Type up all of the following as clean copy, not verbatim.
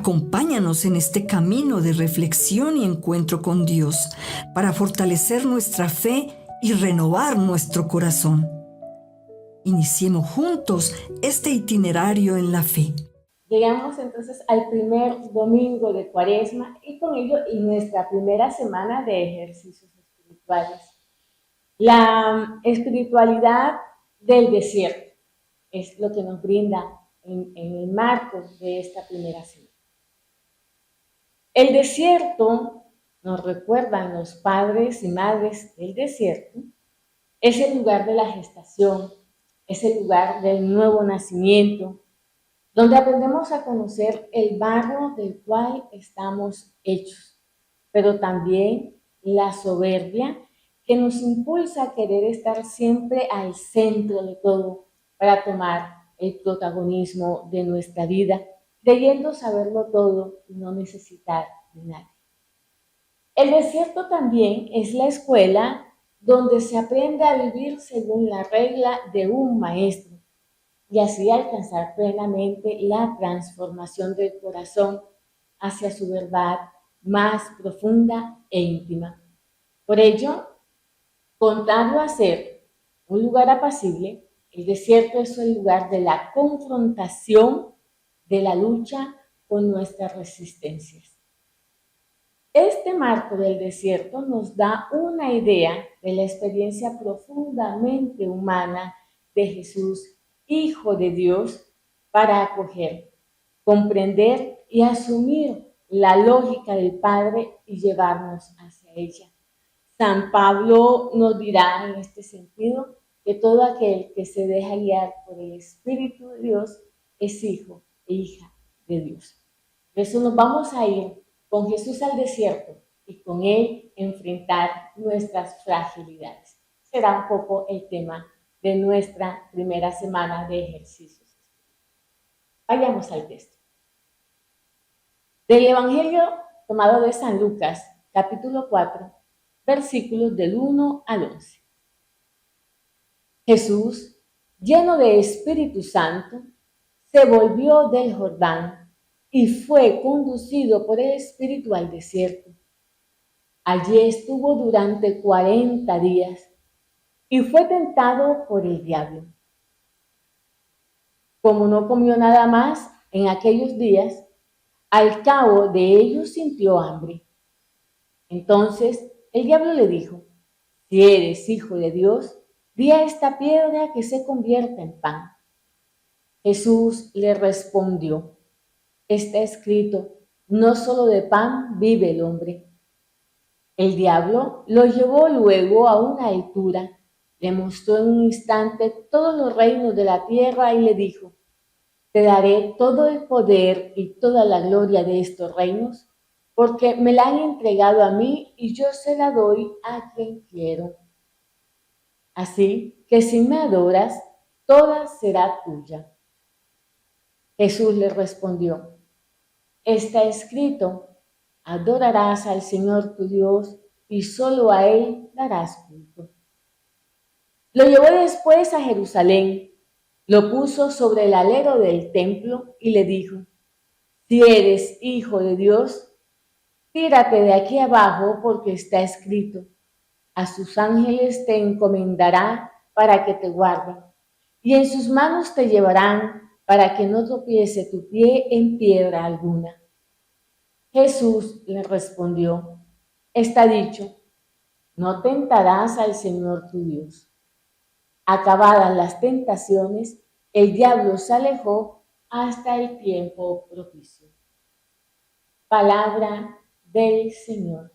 Acompáñanos en este camino de reflexión y encuentro con Dios para fortalecer nuestra fe y renovar nuestro corazón. Iniciemos juntos este itinerario en la fe. Llegamos entonces al primer domingo de Cuaresma y con ello nuestra primera semana de ejercicios espirituales. La espiritualidad del desierto es lo que nos brinda en el marco de esta primera semana. El desierto, nos recuerdan los padres y madres del desierto, es el lugar de la gestación, es el lugar del nuevo nacimiento, donde aprendemos a conocer el barro del cual estamos hechos, pero también la soberbia que nos impulsa a querer estar siempre al centro de todo para tomar el protagonismo de nuestra vida, creyendo saberlo todo y no necesitar de nadie. El desierto también es la escuela donde se aprende a vivir según la regla de un maestro y así alcanzar plenamente la transformación del corazón hacia su verdad más profunda e íntima. Por ello, contrario a ser un lugar apacible, el desierto es el lugar de la confrontación, de la lucha con nuestras resistencias. Este marco del desierto nos da una idea de la experiencia profundamente humana de Jesús, Hijo de Dios, para acoger, comprender y asumir la lógica del Padre y llevarnos hacia ella. San Pablo nos dirá en este sentido que todo aquel que se deja guiar por el Espíritu de Dios es hijo e hija de Dios. Por eso nos vamos a ir con Jesús al desierto y con Él enfrentar nuestras fragilidades. Será un poco el tema de nuestra primera semana de ejercicios. Vayamos al texto. Del Evangelio tomado de San Lucas, capítulo 4, versículos del 1 al 11. Jesús, lleno de Espíritu Santo, se volvió del Jordán y fue conducido por el Espíritu al desierto. Allí estuvo durante 40 días y fue tentado por el diablo. Como no comió nada más en aquellos días, al cabo de ellos sintió hambre. Entonces el diablo le dijo: si eres hijo de Dios, di a esta piedra que se convierta en pan. Jesús le respondió: está escrito, no solo de pan vive el hombre. El diablo lo llevó luego a una altura, le mostró en un instante todos los reinos de la tierra y le dijo: te daré todo el poder y toda la gloria de estos reinos, porque me la han entregado a mí y yo se la doy a quien quiero. Así que si me adoras, toda será tuya. Jesús le respondió: está escrito, adorarás al Señor tu Dios y solo a Él darás culto. Lo llevó después a Jerusalén, lo puso sobre el alero del templo y le dijo: si eres hijo de Dios, tírate de aquí abajo, porque está escrito, a sus ángeles te encomendará para que te guarden, y en sus manos te llevarán para que no tropiece tu pie en piedra alguna. Jesús le respondió: está dicho, no tentarás al Señor tu Dios. Acabadas las tentaciones, el diablo se alejó hasta el tiempo propicio. Palabra del Señor.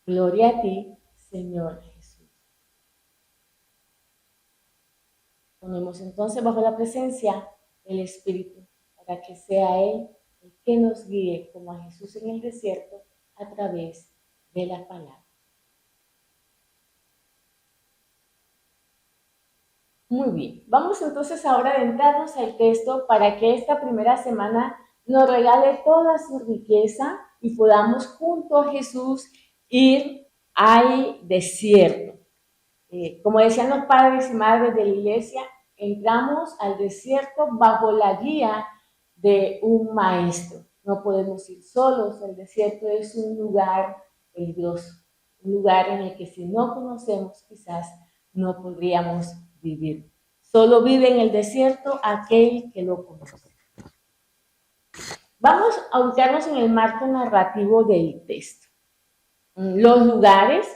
Gloria a ti, Señor Jesús. Ponemos entonces bajo la presencia del Espíritu para que sea Él el que nos guíe como a Jesús en el desierto a través de la palabra. Muy bien, vamos entonces ahora a adentrarnos al texto para que esta primera semana nos regale toda su riqueza y podamos junto a Jesús ir al desierto. Como decían los padres y madres de la iglesia, entramos al desierto bajo la guía de un maestro. no podemos ir solos. El desierto es un lugar peligroso, un lugar en el que si no conocemos quizás no podríamos vivir. Solo vive en el desierto aquel que lo conoce. Vamos a ubicarnos en el marco narrativo del texto. Los lugares,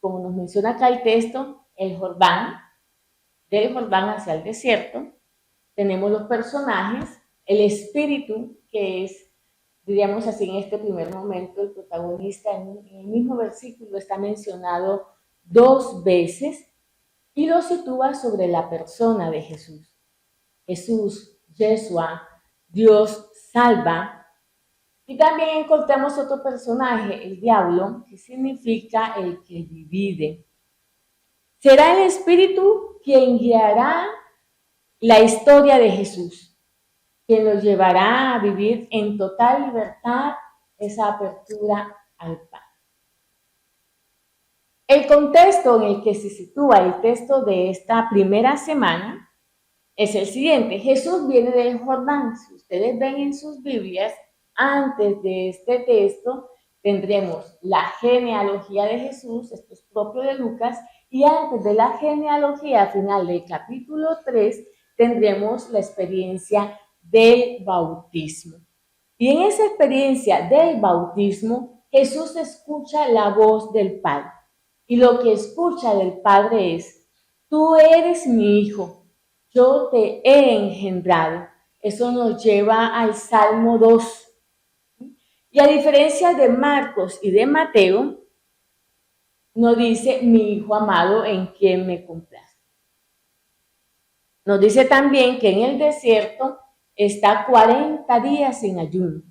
como nos menciona acá el texto, el Jordán, del Jordán hacia el desierto. Tenemos los personajes, el espíritu, que es, diríamos así en este primer momento, el protagonista. En el mismo versículo está mencionado 2 veces y lo sitúa sobre la persona de Jesús. Jesús, Yeshua, Dios salva. Y también encontramos otro personaje, el diablo, que significa el que divide. Será el Espíritu quien guiará la historia de Jesús, quien nos llevará a vivir en total libertad esa apertura al Padre. El contexto en el que se sitúa el texto de esta primera semana es el siguiente. Jesús viene del Jordán. Si ustedes ven en sus Biblias, antes de este texto tendremos la genealogía de Jesús, esto es propio de Lucas, y antes de la genealogía, al final del capítulo 3, tendremos la experiencia del bautismo. Y en esa experiencia del bautismo, Jesús escucha la voz del Padre. Y lo que escucha del Padre es: tú eres mi hijo, yo te he engendrado. Eso nos lleva al Salmo 2. Y a diferencia de Marcos y de Mateo, nos dice mi hijo amado en quien me complace. Nos dice también que en el desierto está 40 días en ayuno.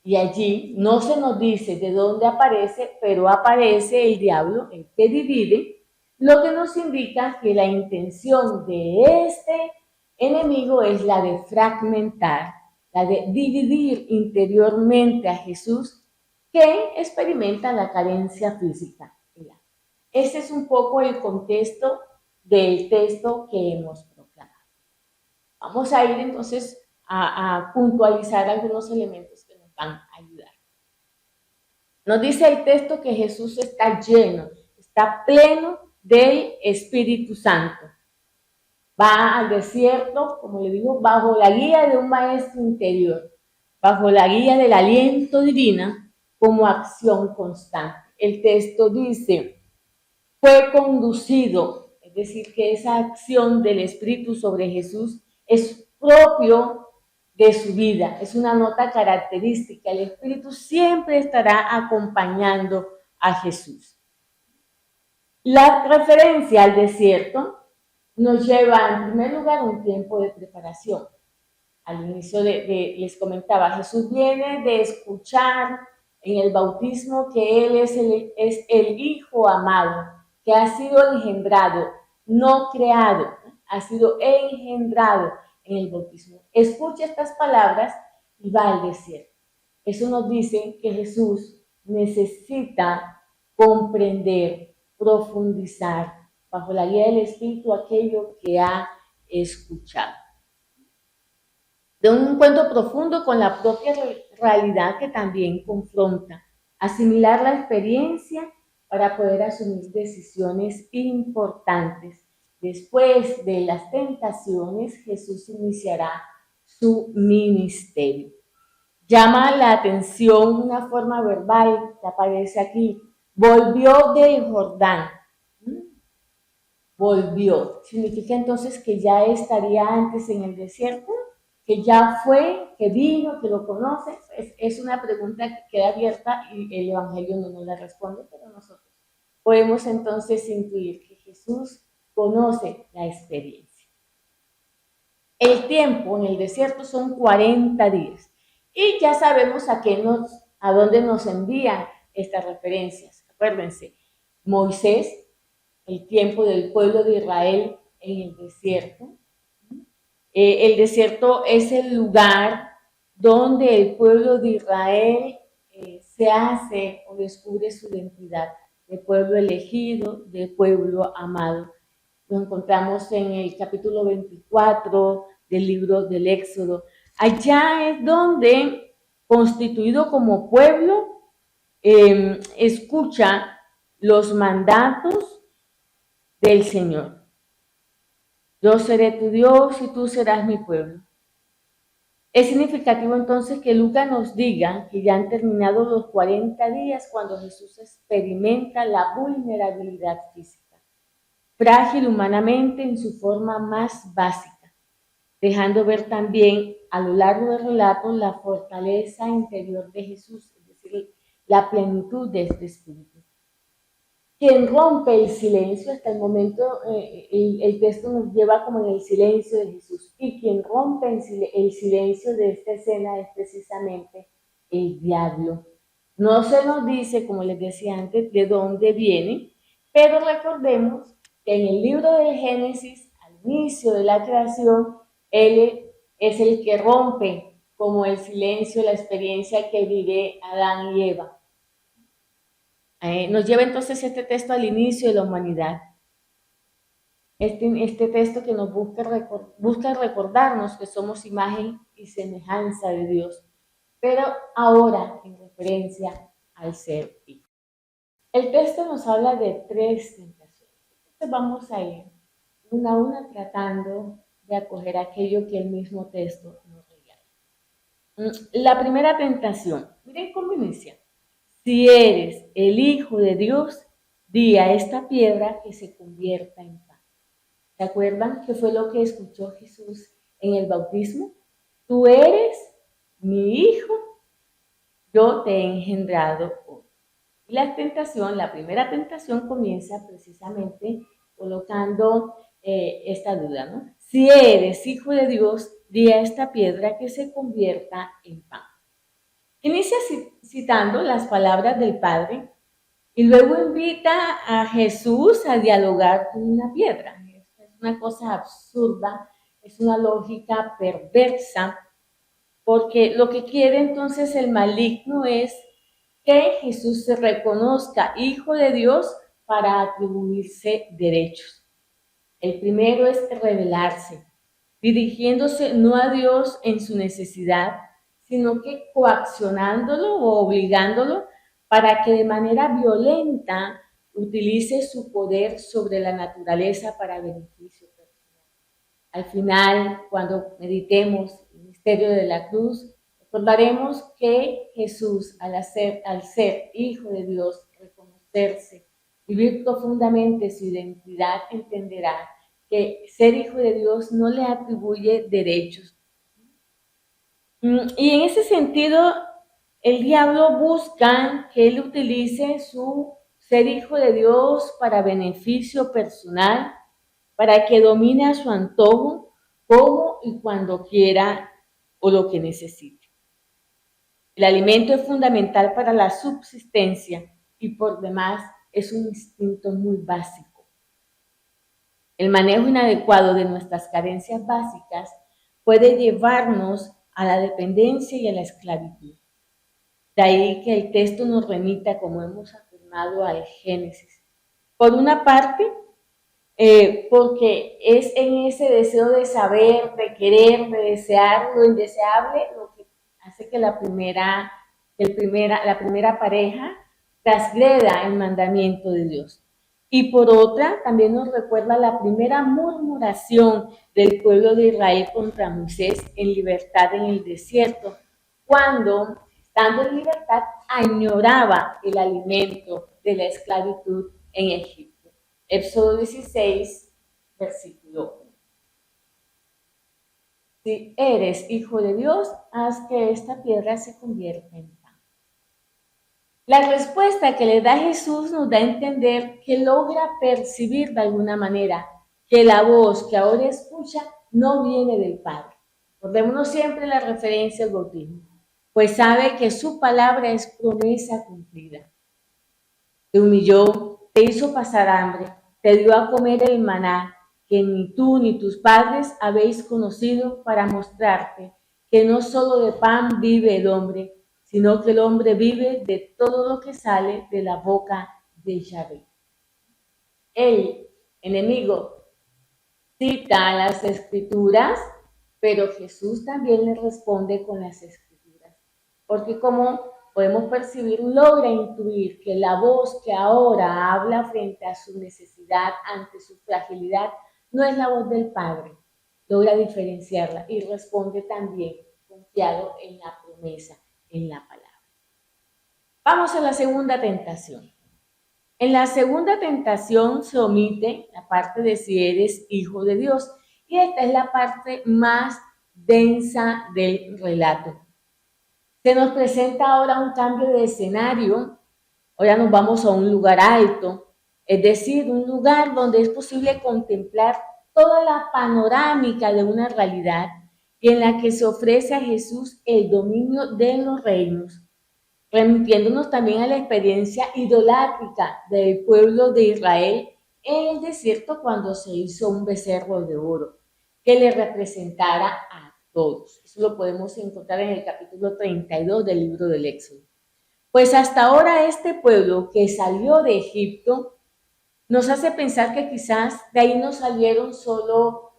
Y allí no se nos dice de dónde aparece, pero aparece el diablo, el que divide, lo que nos indica que la intención de este enemigo es la de fragmentar, la de dividir interiormente a Jesús, que experimenta la carencia física. Ese es un poco el contexto del texto que hemos proclamado. Vamos a ir entonces a puntualizar algunos elementos que nos van a ayudar. Nos dice el texto que Jesús está lleno, está pleno del Espíritu Santo. Va al desierto, como le digo, bajo la guía de un maestro interior, bajo la guía del aliento divino como acción constante. El texto dice: fue conducido, es decir, que esa acción del Espíritu sobre Jesús es propio de su vida, es una nota característica. El Espíritu siempre estará acompañando a Jesús. La referencia al desierto nos lleva en primer lugar a un tiempo de preparación. Al inicio les comentaba, Jesús viene de escuchar en el bautismo que Él es el Hijo amado, que ha sido engendrado, no creado, ha sido engendrado en el bautismo. Escucha estas palabras y va al desierto. Eso nos dice que Jesús necesita comprender, profundizar bajo la guía del Espíritu aquello que ha escuchado. De un encuentro profundo con la propia realidad que también confronta, asimilar la experiencia para poder asumir decisiones importantes. Después de las tentaciones, Jesús iniciará su ministerio. Llama la atención una forma verbal que aparece aquí. Volvió del Jordán. Volvió. ¿Significa entonces que ya estaría antes en el desierto? ¿Que ya fue, que vino, que lo conoce? Es una pregunta que queda abierta y el Evangelio no nos la responde, pero nosotros podemos entonces intuir que Jesús conoce la experiencia. El tiempo en el desierto son 40 días. Y ya sabemos a dónde nos envían estas referencias. Acuérdense, Moisés, el tiempo del pueblo de Israel en el desierto. El desierto es el lugar donde el pueblo de Israel se hace o descubre su identidad de pueblo elegido, de pueblo amado. Lo encontramos en el capítulo 24 del libro del Éxodo. Allá es donde constituido como pueblo, escucha los mandatos del Señor. Yo seré tu Dios y tú serás mi pueblo. Es significativo entonces que Lucas nos diga que ya han terminado los 40 días cuando Jesús experimenta la vulnerabilidad física, frágil humanamente en su forma más básica, dejando ver también a lo largo del relato la fortaleza interior de Jesús, es decir, la plenitud de este espíritu. Quien rompe el silencio, hasta el momento el texto nos lleva como en el silencio de Jesús, y quien rompe el silencio de esta escena es precisamente el diablo. No se nos dice, como les decía antes, de dónde viene, pero recordemos que en el libro del Génesis, al inicio de la creación, él es el que rompe como el silencio, la experiencia que vive Adán y Eva. Nos lleva entonces este texto al inicio de la humanidad. Este texto que nos busca recordarnos que somos imagen y semejanza de Dios, pero ahora en referencia al ser hijo. El texto nos habla de 3 tentaciones. Entonces vamos a ir una a una tratando de acoger aquello que el mismo texto nos regala. La primera tentación, miren cómo inicia. Si eres el Hijo de Dios, di a esta piedra que se convierta en pan. ¿Se acuerdan qué fue lo que escuchó Jesús en el bautismo? Tú eres mi Hijo, yo te he engendrado hoy. Y la primera tentación comienza precisamente colocando esta duda, ¿no? Si eres Hijo de Dios, di a esta piedra que se convierta en pan. Inicia citando las palabras del Padre y luego invita a Jesús a dialogar con una piedra. Es una cosa absurda, es una lógica perversa, porque lo que quiere entonces el maligno es que Jesús se reconozca Hijo de Dios para atribuirse derechos. El primero es revelarse, dirigiéndose no a Dios en su necesidad, sino que coaccionándolo o obligándolo para que de manera violenta utilice su poder sobre la naturaleza para beneficio personal. Al final, cuando meditemos el misterio de la cruz, recordaremos que Jesús, al ser Hijo de Dios, reconocerse, vivir profundamente su identidad, entenderá que ser Hijo de Dios no le atribuye derechos. Y en ese sentido, el diablo busca que él utilice su ser Hijo de Dios para beneficio personal, para que domine a su antojo, como y cuando quiera o lo que necesite. El alimento es fundamental para la subsistencia y por demás es un instinto muy básico. El manejo inadecuado de nuestras carencias básicas puede llevarnos a la dependencia y a la esclavitud. De ahí que el texto nos remita, como hemos afirmado, al Génesis. Por una parte, porque es en ese deseo de saber, de querer, de desear lo indeseable, lo que hace que la primera pareja transgreda el mandamiento de Dios. Y por otra, también nos recuerda la primera murmuración del pueblo de Israel contra Moisés en libertad en el desierto, cuando, estando en libertad, añoraba el alimento de la esclavitud en Egipto. Éxodo 16, versículo 1. Si eres hijo de Dios, haz que esta piedra se convierta en pan. La respuesta que le da Jesús nos da a entender que logra percibir de alguna manera que la voz que ahora escucha no viene del Padre. Recordémonos siempre la referencia al bautismo, pues sabe que su palabra es promesa cumplida. Te humilló, te hizo pasar hambre, te dio a comer el maná que ni tú ni tus padres habéis conocido, para mostrarte que no solo de pan vive el hombre, sino que el hombre vive de todo lo que sale de la boca de Yahvé. El enemigo cita las Escrituras, pero Jesús también le responde con las Escrituras, porque como podemos percibir, logra intuir que la voz que ahora habla frente a su necesidad, ante su fragilidad, no es la voz del Padre. Logra diferenciarla y responde también confiado en la promesa, en la palabra. Vamos a la segunda tentación. En la segunda tentación se omite la parte de si eres hijo de Dios, y esta es la parte más densa del relato. Se nos presenta ahora un cambio de escenario. Ahora nos vamos a un lugar alto, es decir, un lugar donde es posible contemplar toda la panorámica de una realidad y en la que se ofrece a Jesús el dominio de los reinos, remitiéndonos también a la experiencia idolátrica del pueblo de Israel en el desierto cuando se hizo un becerro de oro que le representara a todos. Eso lo podemos encontrar en el capítulo 32 del libro del Éxodo. Pues hasta ahora este pueblo que salió de Egipto nos hace pensar que quizás de ahí no salieron solo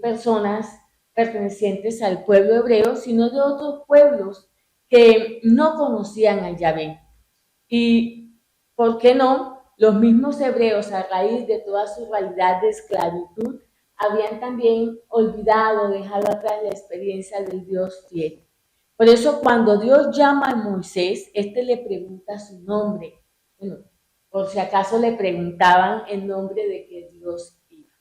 personas pertenecientes al pueblo hebreo, sino de otros pueblos que no conocían a Yahvé. Y, ¿por qué no? Los mismos hebreos, a raíz de toda su realidad de esclavitud, habían también olvidado, dejado atrás la experiencia del Dios fiel. Por eso cuando Dios llama a Moisés, le pregunta su nombre. Bueno, por si acaso le preguntaban el nombre de qué Dios iba.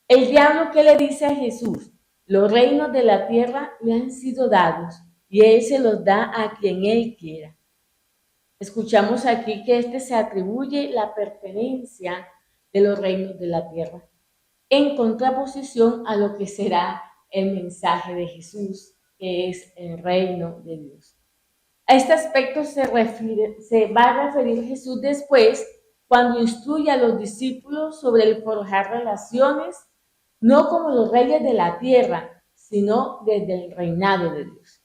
El diablo, ¿qué le dice a Jesús? Los reinos de la tierra le han sido dados y Él se los da a quien Él quiera. Escuchamos aquí que se atribuye la pertenencia de los reinos de la tierra, en contraposición a lo que será el mensaje de Jesús, que es el reino de Dios. A este aspecto se va a referir Jesús después, cuando instruye a los discípulos sobre el forjar relaciones, no como los reyes de la tierra, sino desde el reinado de Dios.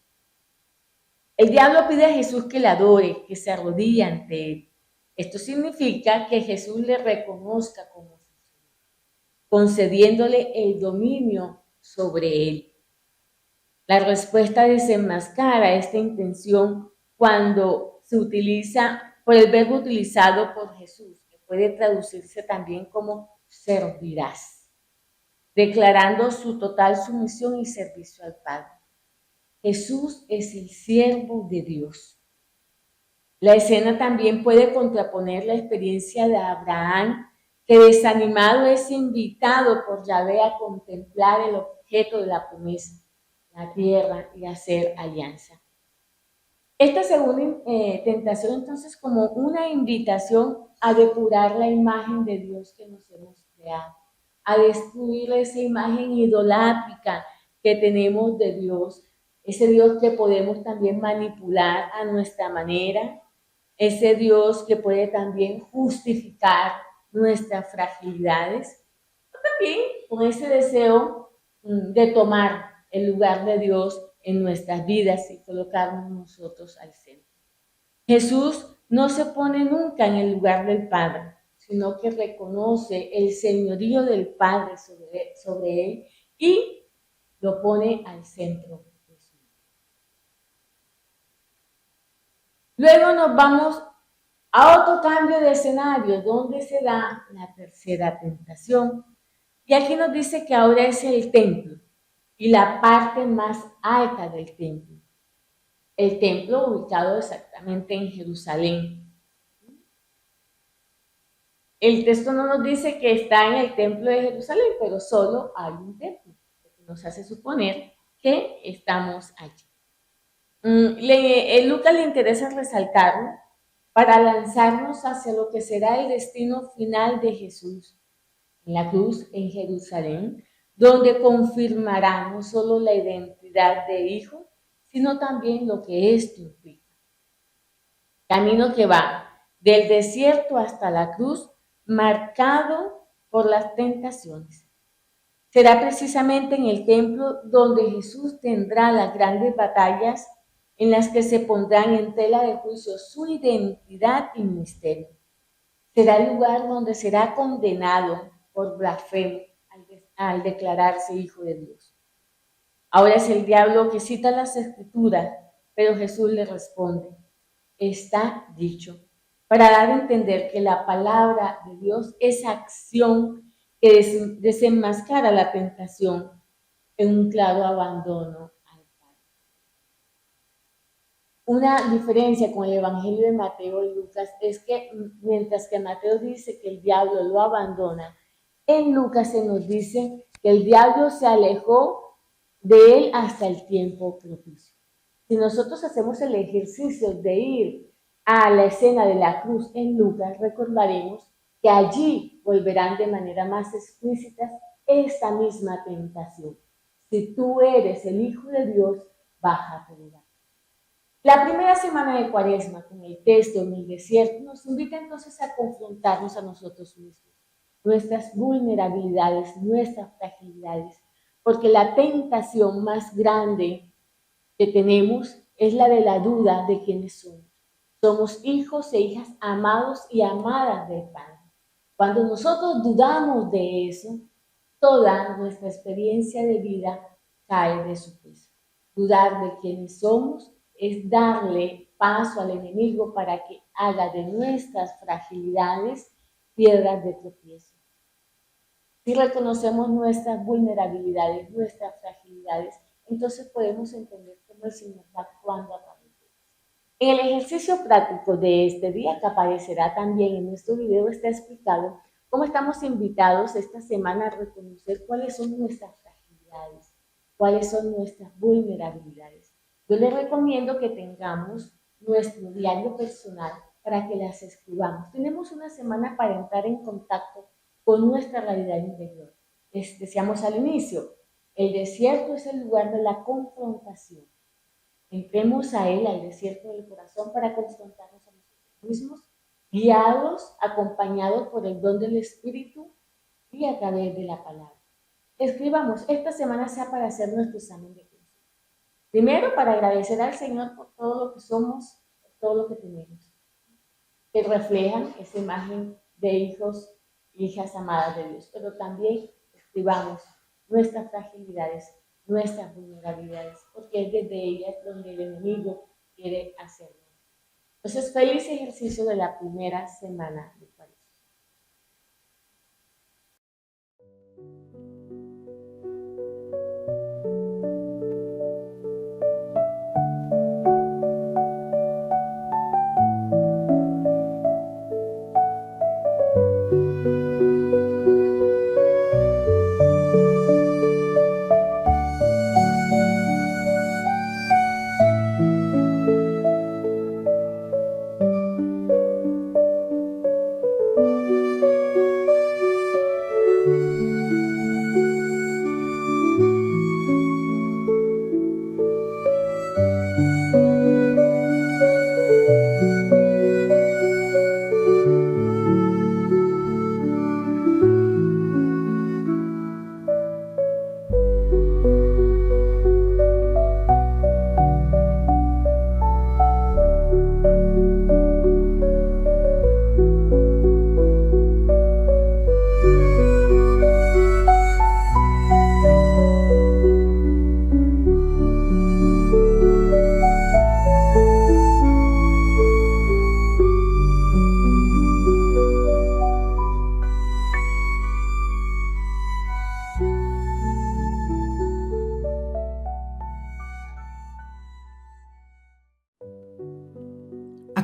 El diablo pide a Jesús que le adore, que se arrodille ante él. Esto significa que Jesús le reconozca como su Señor, concediéndole el dominio sobre él. La respuesta desenmascara esta intención cuando se utiliza por el verbo utilizado por Jesús, que puede traducirse también como servirás, declarando su total sumisión y servicio al Padre. Jesús es el siervo de Dios. La escena también puede contraponer la experiencia de Abraham, que desanimado es invitado por Yahvé a contemplar el objeto de la promesa, la tierra, y hacer alianza. Esta segunda tentación entonces como una invitación a depurar la imagen de Dios que nos hemos creado, a destruir esa imagen idolátrica que tenemos de Dios, ese Dios que podemos también manipular a nuestra manera, ese Dios que puede también justificar nuestras fragilidades, también con ese deseo de tomar el lugar de Dios en nuestras vidas y colocarnos nosotros al centro. Jesús no se pone nunca en el lugar del Padre, sino que reconoce el señorío del Padre sobre él y lo pone al centro de su vida. Luego nos vamos a otro cambio de escenario, donde se da la tercera tentación. Y aquí nos dice que ahora es el templo y la parte más alta del templo. El templo ubicado exactamente en Jerusalén. El texto no nos dice que está en el templo de Jerusalén, pero solo hay un templo, lo que nos hace suponer que estamos allí. Lucas le interesa resaltarlo para lanzarnos hacia lo que será el destino final de Jesús en la cruz en Jerusalén, donde confirmará no solo la identidad de hijo, sino también lo que esto implica. Camino que va del desierto hasta la cruz, marcado por las tentaciones. Será precisamente en el templo donde Jesús tendrá las grandes batallas en las que se pondrán en tela de juicio su identidad y ministerio. Será el lugar donde será condenado por blasfemo al declararse hijo de Dios. Ahora es el diablo que cita las Escrituras Pero Jesús le responde, está dicho, para dar a entender que la palabra de Dios es acción que desenmascara la tentación en un claro abandono al Padre. Una diferencia con el Evangelio de Mateo y Lucas es que mientras que Mateo dice que el diablo lo abandona, en Lucas se nos dice que el diablo se alejó de él hasta el tiempo propicio. Si nosotros hacemos el ejercicio de ir a la escena de la cruz en Lucas, recordaremos que allí volverán de manera más explícita esta misma tentación. Si tú eres el Hijo de Dios, bájate de la cruz. La primera semana de Cuaresma, con el texto en el desierto, nos invita entonces a confrontarnos a nosotros mismos, nuestras vulnerabilidades, nuestras fragilidades, porque la tentación más grande que tenemos es la de la duda de quiénes somos. Somos hijos e hijas amados y amadas del Padre. Cuando nosotros dudamos de eso, toda nuestra experiencia de vida cae de su peso. Dudar de quiénes somos es darle paso al enemigo para que haga de nuestras fragilidades piedras de tropiezo. Si reconocemos nuestras vulnerabilidades, nuestras fragilidades, entonces podemos entender cómo el Señor va actuando a través de ellas. En el ejercicio práctico de este día, que aparecerá también en nuestro video, está explicado cómo estamos invitados esta semana a reconocer cuáles son nuestras fragilidades, cuáles son nuestras vulnerabilidades. Yo les recomiendo que tengamos nuestro diario personal para que las escribamos. Tenemos una semana para entrar en contacto con nuestra realidad interior. Decíamos al inicio, el desierto es el lugar de la confrontación. Entremos a él, al desierto del corazón, para confrontarnos a nosotros mismos, guiados, acompañados por el don del Espíritu y a través de la palabra. Escribamos, esta semana sea para hacer nuestro examen de conciencia. Primero, para agradecer al Señor por todo lo que somos, por todo lo que tenemos, que reflejan esa imagen de hijos y hijas amadas de Dios. Pero también escribamos nuestras fragilidades, nuestras vulnerabilidades, porque es desde ellas donde el enemigo quiere hacerlo. Entonces, feliz ejercicio de la primera semana de Cuaresma.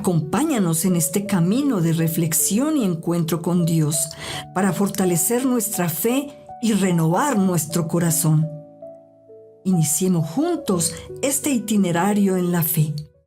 Acompáñanos en este camino de reflexión y encuentro con Dios para fortalecer nuestra fe y renovar nuestro corazón. Iniciemos juntos este itinerario en la fe.